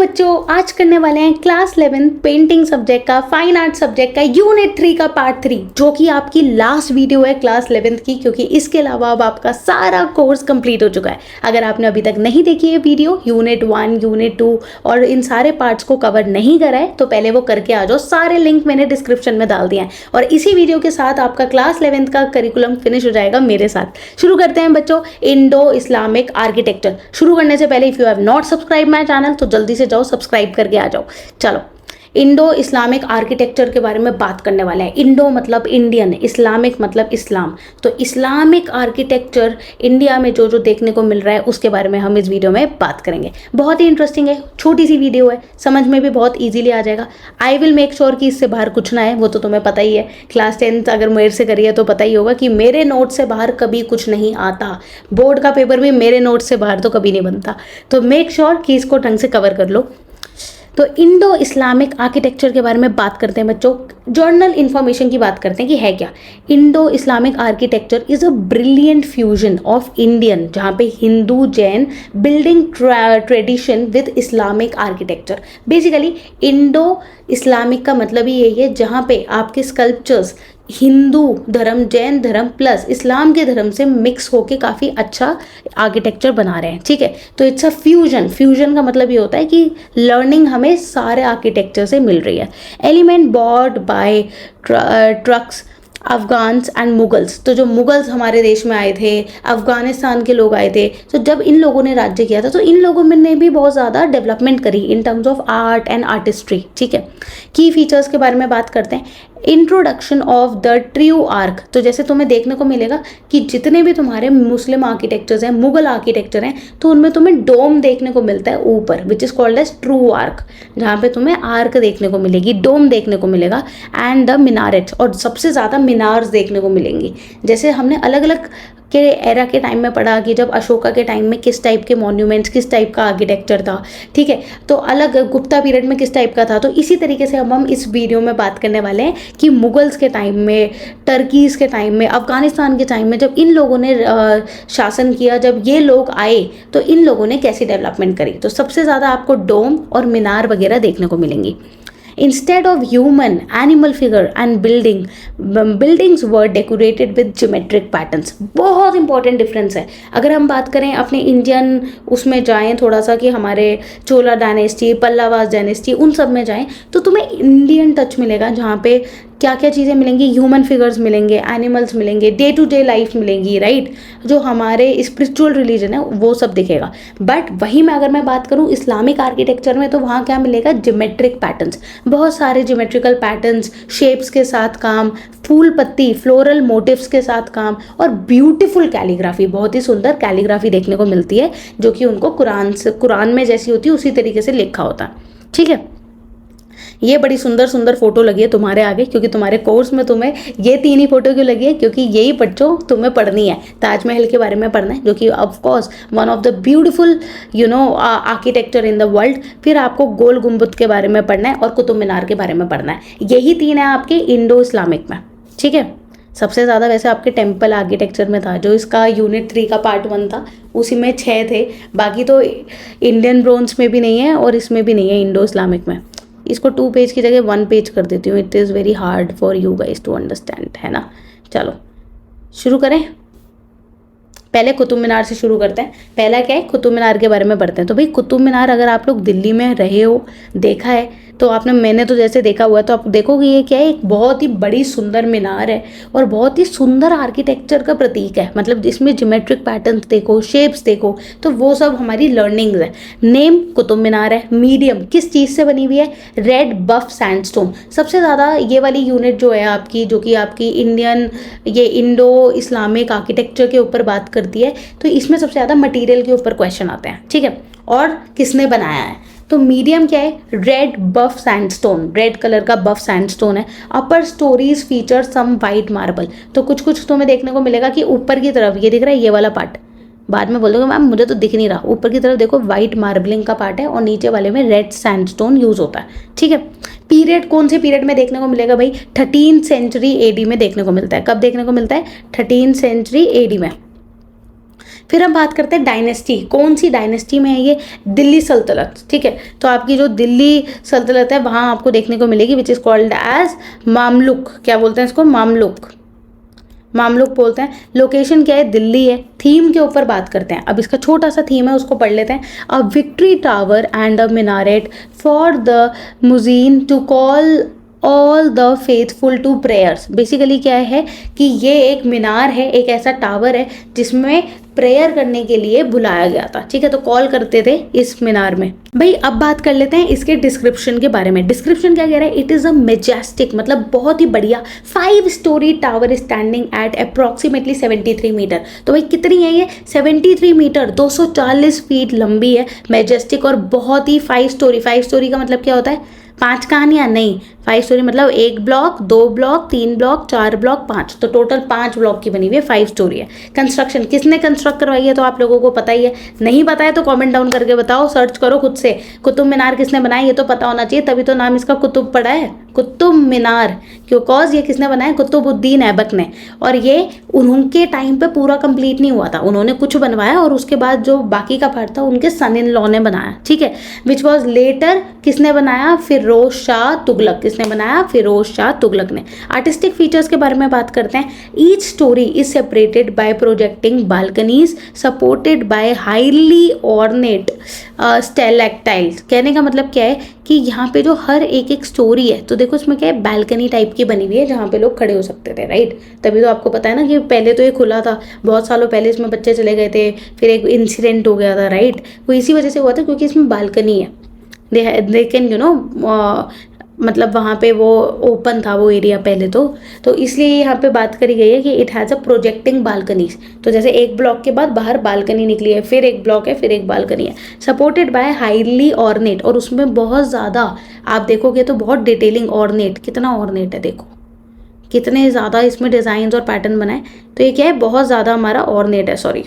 बच्चों, आज करने वाले हैं क्लास 11 पेंटिंग सब्जेक्ट का, फाइन आर्ट सब्जेक्ट का यूनिट 3 का पार्ट 3, जो कि आपकी लास्ट वीडियो है क्लास 11 की, क्योंकि इसके अलावा अब आपका सारा कोर्स कंप्लीट हो चुका है। अगर आपने अभी तक नहीं देखी है वीडियो, यूनिट 1, यूनिट 2 और इन सारे पार्ट्स को कवर नहीं करा है, तो पहले वो करके आ जाओ। सारे लिंक मैंने डिस्क्रिप्शन में डाल दिए हैं और इसी वीडियो के साथ आपका क्लास 11 का करिकुलम फिनिश हो जाएगा मेरे साथ। शुरू करते हैं बच्चों, इंडो इस्लामिक आर्किटेक्चर। शुरू करने से पहले if you have not subscribe my channel तो जल्दी से जाओ, सब्सक्राइब करके आ जाओ। चलो, इंडो इस्लामिक आर्किटेक्चर के बारे में बात करने वाले हैं। इंडो मतलब इंडियन, इस्लामिक मतलब इस्लाम। तो इस्लामिक आर्किटेक्चर इंडिया में जो जो देखने को मिल रहा है उसके बारे में हम इस वीडियो में बात करेंगे। बहुत ही इंटरेस्टिंग है, छोटी सी वीडियो है, समझ में भी बहुत इजीली आ जाएगा। आई विल मेक श्योर कि इससे बाहर कुछ ना है, वो तो तुम्हें पता ही है। क्लास 10 अगर मेरे से करिए तो पता ही होगा कि मेरे नोट से बाहर कभी कुछ नहीं आता। बोर्ड का पेपर भी मेरे नोट से बाहर तो कभी नहीं बनता। तो मेक श्योर कि इसको ढंग से कवर कर लो। तो इंडो इस्लामिक आर्किटेक्चर के बारे में बात करते हैं बच्चों। जर्नल इन्फॉर्मेशन की बात करते हैं कि है क्या। Indo Islamic architecture is a brilliant fusion of Indian, जहाँ पे Hindu Jain building tradition with Islamic architecture. Basically Indo Islamic का मतलब ही यही है, जहाँ पे आपके स्कल्पचर्स हिंदू धर्म, जैन धर्म प्लस इस्लाम के धर्म से मिक्स होके काफ़ी अच्छा आर्किटेक्चर बना रहे हैं। ठीक है, तो इट्स अ फ्यूजन। फ्यूजन का मतलब ये होता है कि लर्निंग हमें सारे आर्किटेक्चर से मिल रही है। Element borrowed by Turks Afghans and Mughals. तो जो मुगल्स हमारे देश में आए थे, अफगानिस्तान के लोग आए थे, तो जब इन लोगों ने राज्य किया था तो इन लोगों ने भी बहुत ज़्यादा डेवलपमेंट करी in terms of art and artistry. ठीक है, की फीचर्स के बारे में बात करते हैं। Introduction of the true arc. तो जैसे तुम्हें देखने को मिलेगा कि जितने भी तुम्हारे मुस्लिम आर्किटेक्चर्स हैं, मुगल आर्किटेक्चर हैं, तो उनमें तुम्हें डोम देखने को मिलता है ऊपर, which is called as true arch, जहाँ पे तुम्हें आर्क देखने को मिलेगी, डोम देखने को मिलेगा, एंड द मिनारेट, और सबसे ज़्यादा मिनार्स देखने को मिलेंगी। जैसे हमने अलग अलग के एरा के टाइम में पढ़ा कि जब अशोका के टाइम में किस टाइप के मॉन्यूमेंट्स, किस टाइप का आर्किटेक्चर था। ठीक है, तो अलग गुप्ता पीरियड में किस टाइप का था। तो इसी तरीके से अब हम इस वीडियो में बात करने वाले हैं कि मुगल्स के टाइम में, टर्कीज के टाइम में, अफगानिस्तान के टाइम में, जब इन लोगों ने शासन किया, जब ये लोग आए तो इन लोगों ने कैसी डेवलपमेंट करी। तो सबसे ज़्यादा आपको डोम और मीनार वगैरह देखने को मिलेंगी। Instead of human, animal figure and buildings were decorated with geometric patterns। बहुत इंपॉर्टेंट डिफरेंस है। अगर हम बात करें अपने इंडियन उसमें जाएं थोड़ा सा, कि हमारे चोला डायनेस्टी, पल्लवास डायनेस्टी, उन सब में जाएं तो तुम्हें इंडियन टच मिलेगा, जहाँ पे क्या क्या चीज़ें मिलेंगी, ह्यूमन फिगर्स मिलेंगे, एनिमल्स मिलेंगे, डे टू डे लाइफ मिलेंगी, राइट। जो हमारे स्पिरिचुअल रिलीजन है वो सब दिखेगा। बट वहीं में अगर मैं बात करूँ इस्लामिक आर्किटेक्चर में, तो वहाँ क्या मिलेगा, ज्योमेट्रिक पैटर्न्स, बहुत सारे ज्योमेट्रिकल पैटर्न्स, शेप्स के साथ काम, फूल पत्ती, फ्लोरल मोटिव्स के साथ काम, और ब्यूटीफुल कैलीग्राफी, बहुत ही सुंदर कैलीग्राफी देखने को मिलती है, जो कि उनको कुरान में जैसी होती है उसी तरीके से लिखा होता है। ठीक है, ये बड़ी सुंदर सुंदर फोटो लगी है तुम्हारे आगे, क्योंकि तुम्हारे कोर्स में तुम्हें ये 3 ही फोटो क्यों लगी है, क्योंकि यही बच्चों तुम्हें पढ़नी है। ताजमहल के बारे में पढ़ना है, जो कि of course one of the beautiful architecture in the world. फिर आपको गोल गुम्बद के बारे में पढ़ना है और कुतुब मीनार के बारे में पढ़ना है। यही 3 है आपके इंडो इस्लामिक में। ठीक है, सबसे ज़्यादा वैसे आपके टेम्पल आर्किटेक्चर में था, जो इसका यूनिट 3 का पार्ट 1 था, उसी में 6 थे। बाकी तो इंडियन ब्रोंज में भी नहीं है और इसमें भी नहीं है इंडो इस्लामिक में। इसको 2 पेज की जगह 1 पेज कर देती हूँ। It is very hard for you guys to understand, है ना। चलो शुरू करें। पहले कुतुब मीनार से शुरू करते हैं। पहला क्या है, कुतुब मीनार के बारे में पढ़ते हैं। तो भाई कुतुब मीनार, अगर आप लोग दिल्ली में रहे हो, देखा है तो आपने, मैंने तो जैसे देखा हुआ है, तो आप देखोगे ये क्या है, एक बहुत ही बड़ी सुंदर मीनार है और बहुत ही सुंदर आर्किटेक्चर का प्रतीक है। मतलब इसमें ज्योमेट्रिक पैटर्न्स देखो, शेप्स देखो, तो वो सब हमारी लर्निंग्स है। नेम कुतुब मीनार है। मीडियम किस चीज़ से बनी हुई है, रेड बफ सैंडस्टोन। सबसे ज़्यादा ये वाली यूनिट जो है आपकी, जो कि आपकी इंडियन, ये इंडो इस्लामिक आर्किटेक्चर के ऊपर बात करती है, तो इसमें सबसे ज़्यादा मटीरियल के ऊपर क्वेश्चन आते हैं। ठीक है, और किसने बनाया है। तो मीडियम क्या है, red buff sandstone, red colour का बफ सैंडस्टोन है। Upper storeys feature some white marble. तो कुछ कुछ तुम्हें देखने को मिलेगा कि ऊपर की तरफ ये दिख रहा है, ये वाला पार्ट, बाद में बोल दोगे मैम मुझे तो दिख नहीं रहा, ऊपर की तरफ देखो वाइट मार्बलिंग का पार्ट है और नीचे वाले में रेड सैंडस्टोन यूज होता है। ठीक है, पीरियड कौन से पीरियड में देखने को मिलेगा भाई, 13th सेंचुरी AD में देखने को मिलता है। कब देखने को मिलता है, 13th सेंचुरी AD में। फिर हम बात करते हैं डायनेस्टी, कौन सी डायनेस्टी में है ये, दिल्ली सल्तनत, ठीक है। तो आपकी जो दिल्ली सल्तनत है वहाँ आपको देखने को मिलेगी, which is called as Mamluk, क्या बोलते हैं इसको, मामलुक, मामलुक बोलते हैं। लोकेशन क्या है, दिल्ली है। थीम के ऊपर बात करते हैं, अब इसका छोटा सा थीम है उसको पढ़ लेते हैं। A victory tower and a minaret for the muezzin to call all the faithful to prayers. Basically क्या है कि ये एक मीनार है, एक ऐसा टावर है जिसमें प्रेयर करने के लिए बुलाया गया था, ठीक है। तो कॉल करते थे इस मीनार में। भाई अब बात कर लेते हैं इसके डिस्क्रिप्शन के बारे में। डिस्क्रिप्शन क्या कह रहा है, इट इज़ अ मेजेस्टिक, मतलब बहुत ही बढ़िया 5 story tower standing at approximately 73 meter. तो भाई कितनी है ये, 73 मीटर, 240 फीट लंबी है, मेजेस्टिक, और बहुत ही 5 स्टोरी। 5 स्टोरी का मतलब क्या होता है, 5 कहानियाँ नहीं, 5 स्टोरी मतलब 1 ब्लॉक, 2 ब्लॉक, 3 ब्लॉक, 4 ब्लॉक, 5, तो टोटल 5 ब्लॉक की बनी हुई है, 5 स्टोरी है। कंस्ट्रक्शन किसने कंस्ट्रक्ट करवाई है तो आप लोगों को पता ही है, नहीं पता है तो कमेंट डाउन करके बताओ, सर्च करो खुद से। कुतुब मीनार किसने बनाया ये तो पता होना चाहिए, तभी तो नाम इसका कुतुब पड़ा है, कुतुब मीनार, क्यों, कॉज ये किसने बनाया, कुतुबुद्दीन ऐबक ने। और ये उनके टाइम पे पूरा कंप्लीट नहीं हुआ था, उन्होंने कुछ बनवाया और उसके बाद जो बाकी का पार्ट था उनके सन इन लॉ ने बनाया, ठीक है। विच वॉज लेटर, किसने बनाया, फिरोज शाह तुगलक, किसने बनाया, फिरोज शाह तुगलक ने। आर्टिस्टिक फीचर्स के बारे में बात करते हैं। Each storey is separated by projecting balconies supported by highly ornate stalactites. कहने का मतलब क्या है कि यहाँ पे जो हर एक स्टोरी है, तो देखो इसमें क्या है, बालकनी टाइप की बनी हुई है जहाँ पे लोग खड़े हो सकते थे, राइट। तभी तो आपको पता है ना कि पहले तो ये खुला था, बहुत सालों पहले इसमें बच्चे चले गए थे, फिर एक इंसिडेंट हो गया था, राइट। वो इसी वजह से हुआ था क्योंकि इसमें बालकनी है, दे कैन यू नो, मतलब वहाँ पे वो ओपन था वो एरिया पहले तो इसलिए यहाँ पे बात करी गई है कि it has a projecting balconies. तो जैसे एक ब्लॉक के बाद बाहर बालकनी निकली है, फिर एक ब्लॉक है, फिर एक बालकनी है, सपोर्टेड बाय हाईली ऑर्नेट, और उसमें बहुत ज़्यादा आप देखोगे तो बहुत डिटेलिंग, ऑर्नेट, कितना ऑर्नेट है देखो, कितने ज़्यादा इसमें डिज़ाइंस और पैटर्न बनाए। तो ये क्या है, बहुत ज़्यादा हमारा ऑर्नेट है, सॉरी,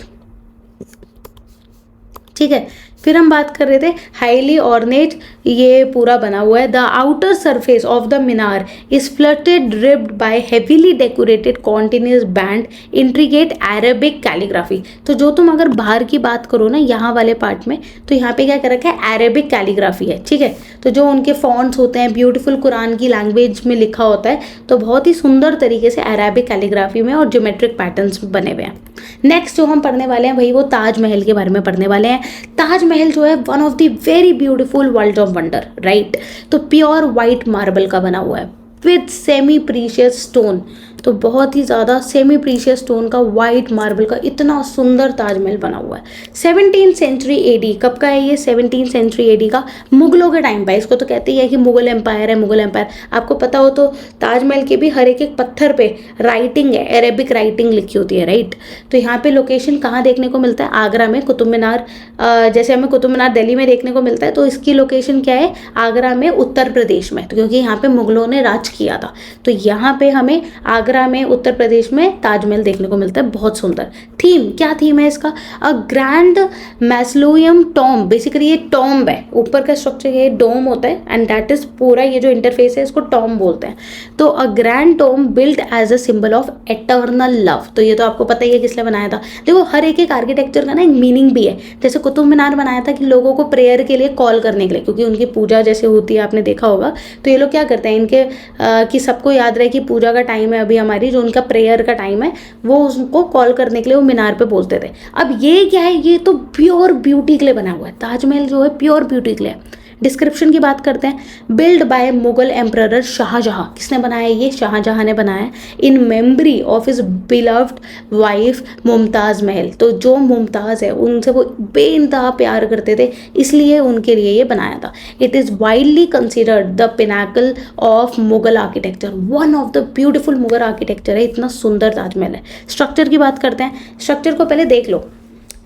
ठीक है। फिर हम बात कर रहे थे हाईली ऑर्नेट, ये पूरा बना हुआ है। The outer surface of the minar is fluted ribbed by heavily decorated continuous band intricate Arabic calligraphy. तो जो तुम अगर बाहर की बात करो ना यहाँ वाले पार्ट में, तो यहाँ पे क्या कर रखा है, अरेबिक कैलीग्राफी है, ठीक है। तो जो उनके फॉन्ट्स होते हैं ब्यूटीफुल कुरान की लैंग्वेज में लिखा होता है, तो बहुत ही सुंदर तरीके से अरेबिक कैलीग्राफी में और ज्योमेट्रिक पैटर्न्स बने हुए हैं। नेक्स्ट जो हम पढ़ने वाले हैं भाई वो ताजमहल के बारे में पढ़ने वाले हैं। ताजमहल जो है one of the very beautiful world of wonder, right. तो प्योर वाइट मार्बल का बना हुआ है विद सेमी प्रीशियस स्टोन, तो बहुत ही ज़्यादा सेमी प्रीशियस स्टोन का, वाइट मार्बल का इतना सुंदर ताजमहल बना हुआ है। 17th सेंचुरी एडी, कब का है ये, 17th सेंचुरी एडी का, मुगलों के टाइम पर। इसको तो कहते ही है कि मुगल एम्पायर है, मुगल एम्पायर। आपको पता हो तो ताजमहल के भी हर एक पत्थर पे राइटिंग है, अरेबिक राइटिंग लिखी होती है, राइट। तो यहाँ पे लोकेशन कहाँ देखने को मिलता है, आगरा में कुतुब मीनार, जैसे हमें कुतुब मीनार दिल्ली में देखने को मिलता है, तो इसकी लोकेशन क्या है, आगरा में, उत्तर प्रदेश में, तो क्योंकि यहाँ पे मुगलों ने राज किया था, तो यहाँ पे हमें आगरा में, उत्तर प्रदेश में ताजमहल देखने को मिलता है, बहुत सुंदर। थीम, क्या थीम है इसका, अ ग्रैंड मैस्लोयम टॉम्ब, बेसिकली ये टॉम्ब है, ऊपर का स्ट्रक्चर ये डोम होता है, एंड दैट इज पूरा ये जो इंटरफेस है इसको टॉम्ब बोलते हैं। तो a grand tomb built as a symbol of eternal love, तो ये तो आपको पता ही है किसने बनाया था। देखो हर एक आर्किटेक्चर का ना एक मीनिंग भी है, जैसे कुतुब मीनार बनाया था कि लोगों को प्रेयर के लिए कॉल करने के लिए, क्योंकि उनकी पूजा जैसे होती है, आपने देखा होगा, तो ये लोग क्या करते हैं, इनके कि सबको याद रहे कि पूजा का टाइम है अभी हमारी, जो उनका प्रेयर का टाइम है, वो उसको कॉल करने के लिए वो मीनार पे बोलते थे। अब ये क्या है, ये तो प्योर ब्यूटी के लिए बना हुआ है, ताजमहल जो है प्योर ब्यूटी के लिए। डिस्क्रिप्शन की बात करते हैं, build by Mughal emperor Shahjahan, किसने बनाया ये, शाहजहां ने बनाया, in memory of his beloved wife Mumtaz Mahal. तो जो मुमताज़ है उनसे वो बेइंतहा प्यार करते थे, इसलिए उनके लिए ये बनाया था। It is widely considered the Pinnacle of Mughal architecture, one of the beautiful Mughal architecture है, इतना सुंदर ताजमहल है। स्ट्रक्चर की बात करते हैं, स्ट्रक्चर को पहले देख लो।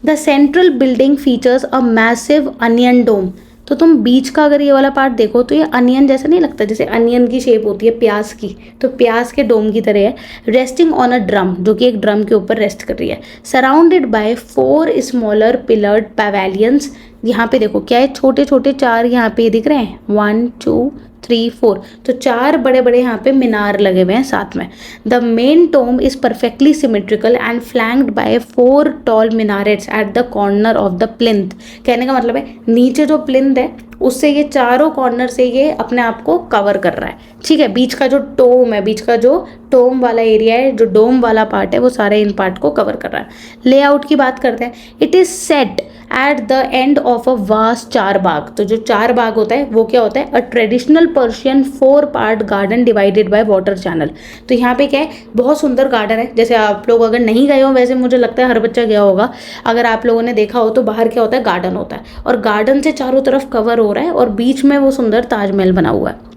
The central building features a massive onion dome, तो तुम बीच का अगर ये वाला पार्ट देखो तो ये अनियन जैसा नहीं लगता, जैसे अनियन की शेप होती है प्याज की, तो प्याज के डोम की तरह है। रेस्टिंग ऑन अ ड्रम, जो कि एक ड्रम के ऊपर रेस्ट कर रही है। सराउंडेड बाय 4 स्मॉलर पिलर्ड पैवेलियंस, यहाँ पे देखो क्या है, छोटे छोटे 4 यहाँ पे दिख रहे हैं, 1 2 3 4, तो 4 बड़े बड़े यहाँ पे मीनार लगे हुए हैं साथ में। The main tomb is perfectly symmetrical and flanked by 4 tall minarets at the corner of the plinth. कहने का मतलब है नीचे जो प्लिंथ है उससे ये चारों कॉर्नर से ये अपने आप को कवर कर रहा है, ठीक है। बीच का जो टोम है, बीच का जो टोम वाला एरिया है, जो डोम वाला पार्ट है, वो सारे इन पार्ट को कवर कर रहा है। लेआउट की बात करते हैं। It is set at the end of a vast चार बाग। तो जो चार बाग होता है वो क्या होता है? A traditional Persian 4 part garden divided by water channel. तो यहाँ पे क्या है, बहुत सुंदर गार्डन है। जैसे आप लोग अगर नहीं गए हो, वैसे मुझे लगता है हर बच्चा गया होगा, अगर आप लोगों ने देखा हो तो बाहर क्या होता है, गार्डन होता है, और गार्डन से चारों तरफ कवर हो रहा है और बीच में वो सुंदर ताजमहल बना हुआ है।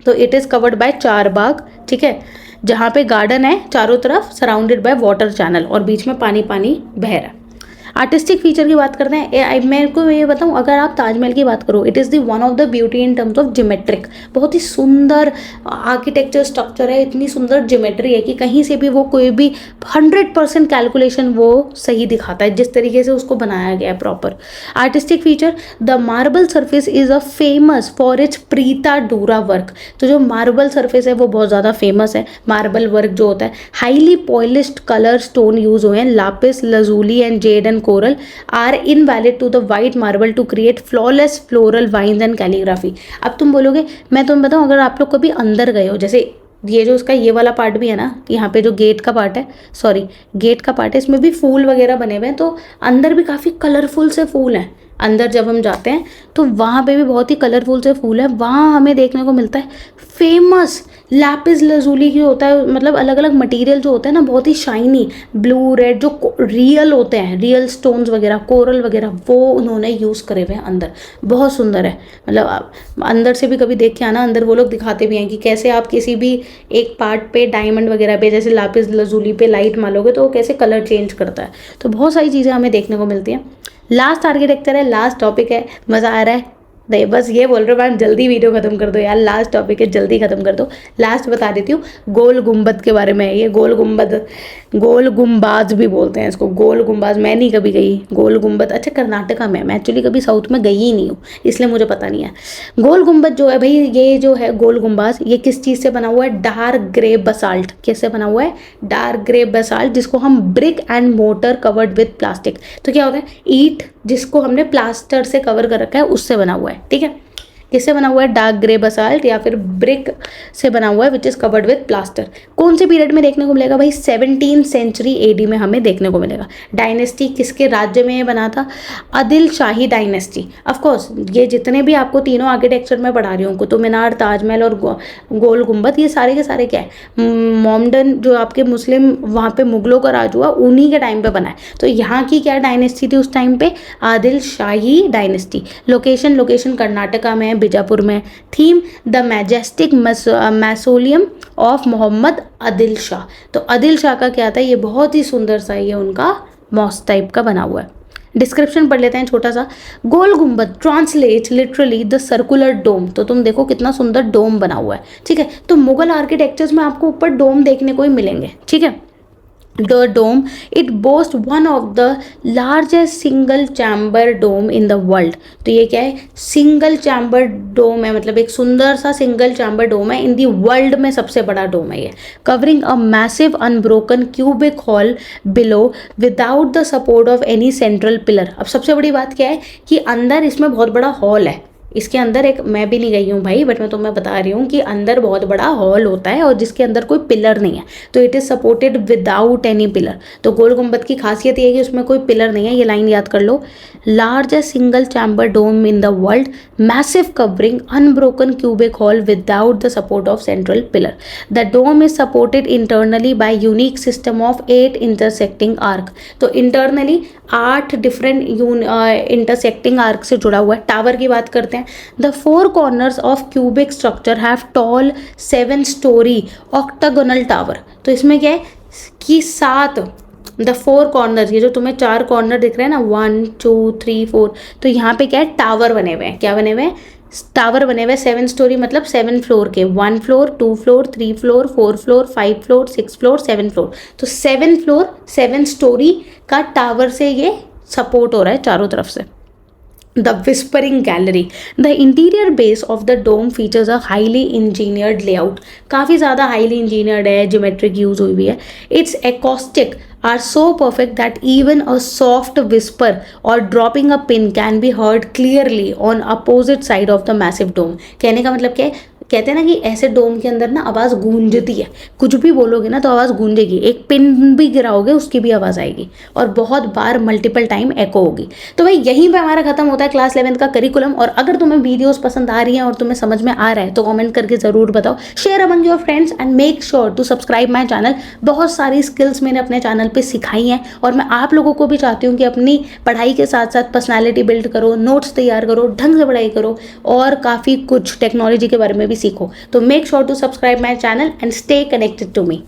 तो इट इज कवर्ड बाय चार बाग, ठीक है, जहाँ पे गार्डन है चारों तरफ, सराउंडेड बाय वाटर चैनल, और बीच में पानी पानी बह रहा है। आर्टिस्टिक फीचर की बात करते हैं। मेरे को ये बताऊं, अगर आप ताजमहल की बात करो, it is the one of the beauty in terms of geometric. बहुत ही सुंदर आर्किटेक्चर स्ट्रक्चर है, इतनी सुंदर जिमेट्री है कि कहीं से भी वो कोई भी 100% कैलकुलेशन वो सही दिखाता है, जिस तरीके से उसको बनाया गया है proper. Artistic feature, the marble surface is a famous for its प्रीता डूरा वर्क। तो जो मार्बल सर्फेस है वो बहुत ज़्यादा फेमस है। मार्बल वर्क जो होता है, highly polished colour stone use हुए हैं, lapis lazuli and jade and coral are invalid to the white marble to create flawless floral vines and calligraphy. अब तुम बोलोगे, मैं तुम्हें बताऊं, अगर आप लोग कभी अंदर गए हो, जैसे ये जो उसका ये वाला पार्ट भी है ना, यहाँ पे जो गेट का पार्ट है, गेट का पार्ट है, इसमें भी फूल वगैरह बने हुए हैं, तो अंदर भी काफ़ी कलरफुल से फूल हैं। अंदर जब हम जाते हैं तो वहाँ पे भी बहुत ही कलरफुल से फूल है। वहाँ हमें देखने को मिलता है फेमस लैपिस लजूली की होता है, मतलब अलग अलग मटेरियल जो होता है ना, बहुत ही शाइनी ब्लू रेड, जो रियल होते हैं, रियल स्टोन्स वगैरह, कोरल वगैरह, वो उन्होंने यूज़ करे हुए हैं अंदर। बहुत सुंदर है, मतलब आप अंदर से भी कभी देख के आना। अंदर वो लोग दिखाते भी हैं कि कैसे आप किसी भी एक पार्ट पे डायमंड वगैरह पे, जैसे लैपिस लजूली पे लाइट मारोगे तो वो कैसे कलर चेंज करता है। तो बहुत सारी चीज़ें हमें देखने को मिलती हैं। लास्ट आर्किटेक्चर है, लास्ट टॉपिक है, मज़ा आ रहा है? नहीं, बस ये बोल रहे हो मैम जल्दी वीडियो खत्म कर दो यार, लास्ट टॉपिक है, जल्दी खत्म कर दो। लास्ट बता देती हूँ गोल गुम्बद के बारे में। ये गोल गुम्बद, गोल गुम्बाज भी बोलते हैं इसको, गोल गुम्बाज। मैं नहीं कभी गई गोल गुम्बद, अच्छा कर्नाटका में, मैं एक्चुअली कभी साउथ में गई ही नहीं हूँ, इसलिए मुझे पता नहीं है। गोल गुम्बद जो है भाई, ये जो है गोल गुम्बाज, ये किस चीज़ से बना हुआ है? Dark grey basalt. किससे बना हुआ है? डार्क ग्रे बसाल्ट, जिसको हम brick and motor covered with plastic. तो क्या होता है? ईंट जिसको हमने प्लास्टर से कवर कर रखा है, उससे बना हुआ है, ठीक है। किससे बना हुआ है? डार्क ग्रे बसाल्ट या फिर ब्रिक से बना हुआ है, which is covered with plaster. कौन से पीरियड में देखने को मिलेगा भाई? 17th सेंचुरी AD में हमें देखने को मिलेगा। डायनेस्टी किसके राज्य में ये बना था? आदिल शाही डायनेस्टी। ऑफकोर्स ये जितने भी आपको तीनों आर्किटेक्चर में पढ़ा रही हूँ, कुतुब मीनार, ताजमहल और गोल गुम्बद, ये सारे के सारे क्या है? मोमडन जो आपके मुस्लिम वहाँ पे मुगलों का राज हुआ, उन्हीं के टाइम पे बना है। तो यहाँ की क्या डायनेस्टी थी उस टाइम पे? आदिल शाही डायनेस्टी। लोकेशन कर्नाटका में, बीजापुर में। Theme, the majestic mausoleum of Mohammed Adil Shah. तो आदिल शाह का क्या था? ये बहुत ही सुंदर सा, ये उनका मॉस्क टाइप का बना हुआ है। डिस्क्रिप्शन पढ़ लेते हैं छोटा सा। गोल गुम्बद ट्रांसलेट लिटरली द सर्कुलर डोम। तो तुम देखो कितना सुंदर डोम बना हुआ है, ठीक है। तो मुगल आर्किटेक्चर्स में आपको ऊपर डोम देखने को ही मिलेंगे, ठीक है। The dome, it boasts one of the largest single chamber dome in the world। तो ये क्या है? सिंगल चैम्बर डोम है, मतलब एक सुंदर सा सिंगल चैम्बर डोम है। इन दी वर्ल्ड में सबसे बड़ा डोम है ये। Covering a massive unbroken cubic hall below without the support of any central pillar. अब सबसे बड़ी बात क्या है कि अंदर इसमें बहुत बड़ा हॉल है। इसके अंदर एक, मैं भी नहीं गई हूँ भाई, बट मैं तुम्हें बता रही हूँ कि अंदर बहुत बड़ा हॉल होता है और जिसके अंदर कोई पिलर नहीं है। तो it is supported without any pillar. तो गोल गुम्बद की खासियत ये है कि उसमें कोई पिलर नहीं है, ये लाइन याद कर लो। Largest single chamber dome in the world, massive covering, unbroken cubic hall without the support of central pillar. The dome is supported internally by unique system of 8 intersecting arch. तो internally 8 different intersecting arch से जुड़ा हुआ है। Tower की बात करते हैं। The 4 corners of cubic structure have tall 7-story octagonal tower। तो इसमें क्या है कि 7 द 4 कॉर्नर, ये जो तुम्हें 4 कॉर्नर दिख रहे हैं ना, 1 2 3 4, तो यहाँ पे क्या है? टावर बने हुए हैं। क्या बने हुए हैं? टावर बने हुए 7 स्टोरी, मतलब 7 फ्लोर के, 1 floor 2 floor 3 floor 4 floor 5 floor 6 floor 7 floor. तो 7 फ्लोर 7 स्टोरी का टावर से ये सपोर्ट हो रहा है चारों तरफ से। The Whispering Gallery. The interior base of the dome features a highly engineered layout. काफ़ी ज़्यादा highly engineered है, geometric use हुई हुई है. Its acoustic are so perfect that even a soft whisper or dropping a pin can be heard clearly on opposite side of the massive dome. कहने का मतलब क्या है, कहते हैं ना कि ऐसे डोम के अंदर ना आवाज़ गूंजती है, कुछ भी बोलोगे ना तो आवाज़ गूंजेगी, एक पिन भी गिराओगे उसकी भी आवाज़ आएगी और बहुत बार मल्टीपल टाइम एको होगी. तो भाई यहीं पे हमारा खत्म होता है क्लास 11 का करिकुलम. और अगर तुम्हें वीडियोस पसंद आ रही हैं और तुम्हें समझ में आ रहा है तो कमेंट करके ज़रूर बताओ, share among your friends and make sure to subscribe my channel. बहुत सारी स्किल्स मैंने अपने चैनल पर सिखाई हैं और मैं आप लोगों को भी चाहती हूँ कि अपनी पढ़ाई के साथ साथ पर्सनैलिटी बिल्ड करो, नोट्स तैयार करो, ढंग से पढ़ाई करो और काफ़ी कुछ टेक्नोलॉजी के बारे में भी सीखो. तो make sure to subscribe my channel and stay connected to me.